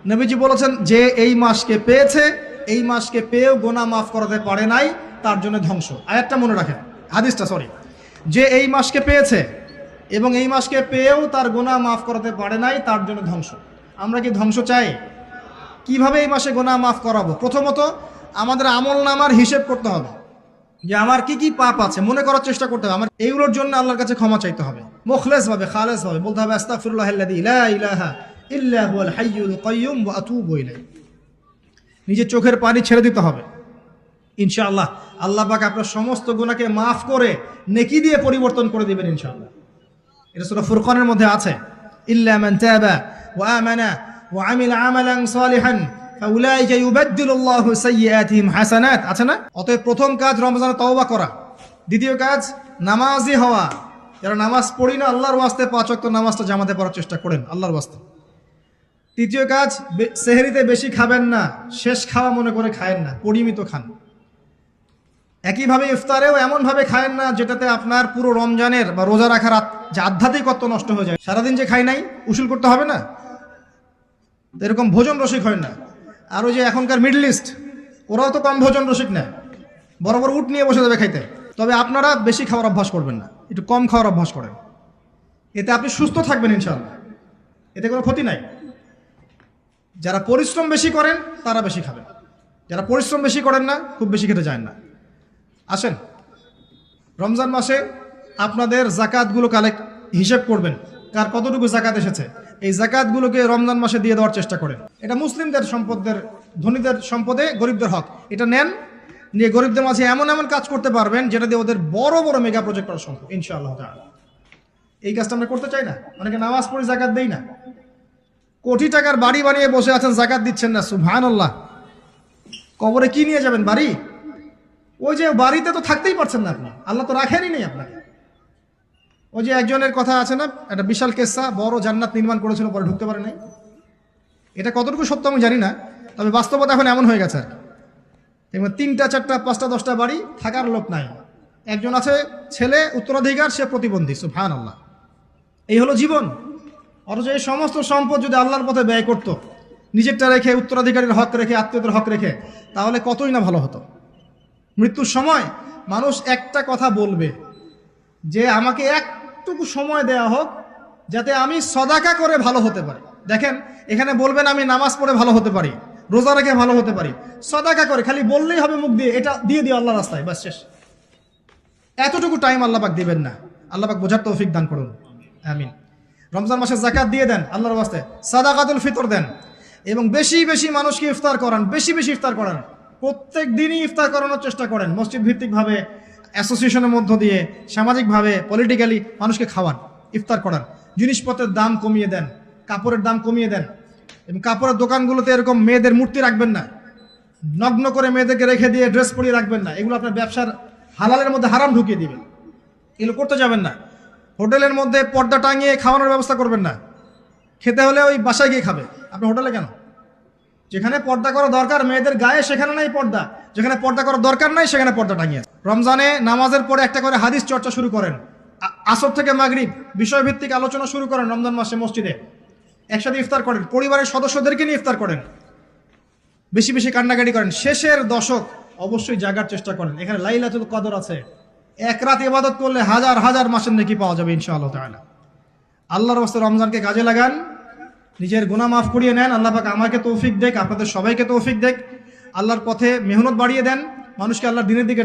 নবীজি বলেছেন যে এই মাসকে পেয়েছে, এই মাসকে পেয়েও গুনাহ মাফ করাতে পারে নাই, তার জন্য ধ্বংস। আয়াতটা মনে রাখেন, হাদিসটা সরি, যে এই মাসকে পেয়েছে এবং এই মাসকে পেয়েও তার গুনাহ মাফ করাতে পারে নাই, তার জন্য ধ্বংস। আমরা কি ধ্বংস চাই? কিভাবে এই মাসে গুনাহ মাফ করাবো? প্রথমত আমাদের আমল নামার হিসেব করতে হবে, যে আমার কি কি পাপ আছে মনে করার চেষ্টা করতে হবে। আমার এইগুলোর জন্য আল্লাহর কাছে ক্ষমা চাইতে হবে, মুখলেস ভাবে, খালেস ভাবে বলতে হবে আস্তাগফিরুল্লাহাল্লাযী লা ইলাহা ইল্লা হুয়াল হাইয়ুল কাইয়্যুম ওয়া আতুবু ইলাইহি। নিজের চোখের পানি ছেড়ে দিতে হবে। ইনশাআল্লাহ আল্লাহ পাক আপনার সমস্ত গুনাহকে মাফ করে নেকি দিয়ে পরিবর্তন করে দিবেন ইনশাআল্লাহ। এটা সূরা ফুরকানের মধ্যে আছে, ইল্লা মান তাবা ওয়া আমানা ওয়া আমিলা আমালান সালিহান ফাউলাইকা ইউবাদদিলুল্লাহু সাইয়্যাতিহিম হাসানাত, আছে না? অতএব প্রথম কাজ রমজানে তওবা করা, দ্বিতীয় কাজ নামাজি হওয়া। যারা নামাজ পড়ি না আল্লাহর ওয়াস্তে 5 ওয়াক্ত নামাজটা জামাতে পড়ার চেষ্টা করেন আল্লাহর ওয়াস্তে। তৃতীয় কাজ সেহরিতে বেশি খাবেন না, শেষ খাওয়া মনে করে খায়েন না, পরিমিত খান। একইভাবে ইফতারেও এমনভাবে খায়েন না যেটাতে আপনার পুরো রমজানের বা রোজা রাখার যে আধ্যাত্মিকত্ব নষ্ট হয়ে যায়। সারাদিন যে খাই নাই উসুল করতে হবে না, এরকম ভোজন রসিক হয় না। আর ওই যে এখনকার মিডল ইস্ট, ওরাও তো কম ভোজন রসিক না, বড় বড় উট নিয়ে বসে যাবে খাইতে। তবে আপনারা বেশি খাওয়ার অভ্যাস করবেন না, একটু কম খাওয়ার অভ্যাস করেন, এতে আপনি সুস্থ থাকবেন ইনশাআল্লাহ, এতে কোনো ক্ষতি নাই। যারা পরিশ্রম বেশি করেন তারা বেশি খাবেন, যারা পরিশ্রম বেশি করেন না খুব বেশি খেতে চান না। আসেন রমজান মাসে আপনাদের জাকাতগুলো কালেক্ট হিসেব করবেন, কার কতটুকু জাকাত এসেছে। এই জাকাতগুলোকে রমজান মাসে দিয়ে দেওয়ার চেষ্টা করেন। এটা মুসলিমদের সম্পদের, ধনীদের সম্পদে গরিবদের হক। এটা নেন, নিয়ে গরিবদের মাঝে এমন এমন কাজ করতে পারবেন যেটা দিয়ে ওদের বড় বড় মেগা প্রজেক্ট করা সম্ভব ইনশাআল্লাহ তাআলা। এই কাজটা আমরা করতে চাই না। অনেকে নামাজ পড়ে জাকাত দেই না, কোটি টাকার বাড়ি বানিয়ে বসে আছেন, জাকাত দিচ্ছেন না। সুবহানাল্লাহ। কবরে কি নিয়ে যাবেন? বাড়ি? ওই যে বাড়িতে তো থাকতেই পারছেন না আপনি, আল্লাহ তো রাখেনই নেই আপনাকে। ওই যে একজনের কথা আছে না, একটা বিশাল কেসা, বড় জান্নাত নির্মাণ করেছিল, পরে ঢুকতে পারে নাই। এটা কতটুকু সত্য আমি জানি না, তবে বাস্তবতা এখন এমন হয়ে গেছে আর কি। দেখবেন 3টা 4টা 5টা 10টা বাড়ি, থাকার লোক নাই। একজন আছে ছেলে উত্তরাধিকার, সে প্রতিবন্ধী। সুবহানাল্লাহ। এই হলো জীবন। অথচ এই সমস্ত সম্পদ যদি আল্লাহর পথে ব্যয় করতো, নিজেরটা রেখে, উত্তরাধিকারীর হক রেখে, আত্মীয়দের হক রেখে, তাহলে কতই না ভালো হতো। মৃত্যুর সময় মানুষ একটা কথা বলবে, যে আমাকে একটুকু সময় দেয়া হোক যাতে আমি সদাকা করে ভালো হতে পারি। দেখেন এখানে বলবেন আমি নামাজ পড়ে ভালো হতে পারি, রোজা রেখে ভালো হতে পারি। সদাকা করে খালি বললেই হবে মুখ দিয়ে, এটা দিয়ে দিও আল্লাহর রাস্তায়, বাস শেষ। এতটুকু টাইম আল্লাহ পাক দিবেন না। আল্লাহ পাক বোঝার তৌফিক দান করুন, আমিন। রমজান মাসে যাকাত দিয়ে দেন আল্লাহর রাস্তায়, সাদাকাতুল ফিতর দেন, এবং বেশি বেশি মানুষকে ইফতার করান, বেশি বেশি ইফতার করান। প্রত্যেক দিনই ইফতার করানোর চেষ্টা করেন, মসজিদ ভিত্তিকভাবে, অ্যাসোসিয়েশনের মধ্য দিয়ে, সামাজিকভাবে, পলিটিক্যালি মানুষকে খাওয়ান, ইফতার করান। জিনিসপত্রের দাম কমিয়ে দেন, কাপড়ের দাম কমিয়ে দেন। এবং কাপড়ের দোকানগুলোতে এরকম মেয়েদের মূর্তি রাখবেন না, নগ্ন করে মেয়েদেরকে রেখে দিয়ে ড্রেস পরিয়ে রাখবেন না। এগুলো আপনার ব্যবসার হালালের মধ্যে হারাম ঢুকিয়ে দিবেন, এগুলো করতে যাবেন না। হোটেলের মধ্যে পর্দা টাঙিয়ে খাওয়ানোর ব্যবস্থা করবেন না। খেতে হলে ওই বাসায় গিয়ে খাবে, আপনি হোটেলে কেন? যেখানে পর্দা করা দরকার মেয়েদের গায়ে, সেখানে নাই পর্দা। যেখানে পর্দা করার দরকার নাই সেখানে পর্দা টাঙিয়ে। রমজানে নামাজের পরে একটা করে হাদিস চর্চা শুরু করেন, আসর থেকে মাগরিব বিষয়ভিত্তিক আলোচনা শুরু করেন। রমজান মাসে মসজিদে একসাথে ইফতার করেন, পরিবারের সদস্যদেরকে নিয়ে ইফতার করেন, বেশি বেশি কান্নাকাটি করেন। শেষের দশক অবশ্যই জাগার চেষ্টা করেন। এখানে লাইলাতুল কদর আছে, এক রাত ইবাদত করলে হাজার হাজার মাসের নেকি পাওয়া যাবে ইনশাআল্লাহ তাআলা। আল্লাহর রাস্তায় রমজানকে কাজে লাগান, নিজের গুনাহ মাফ করিয়ে নেন। আল্লাহ পাক আমাকে তৌফিক দেখ, আপনাদের সবাইকে তৌফিক দেখ। আল্লাহর পথে মেহনত বাড়িয়ে দেন, মানুষকে আল্লাহর দিনের দিকে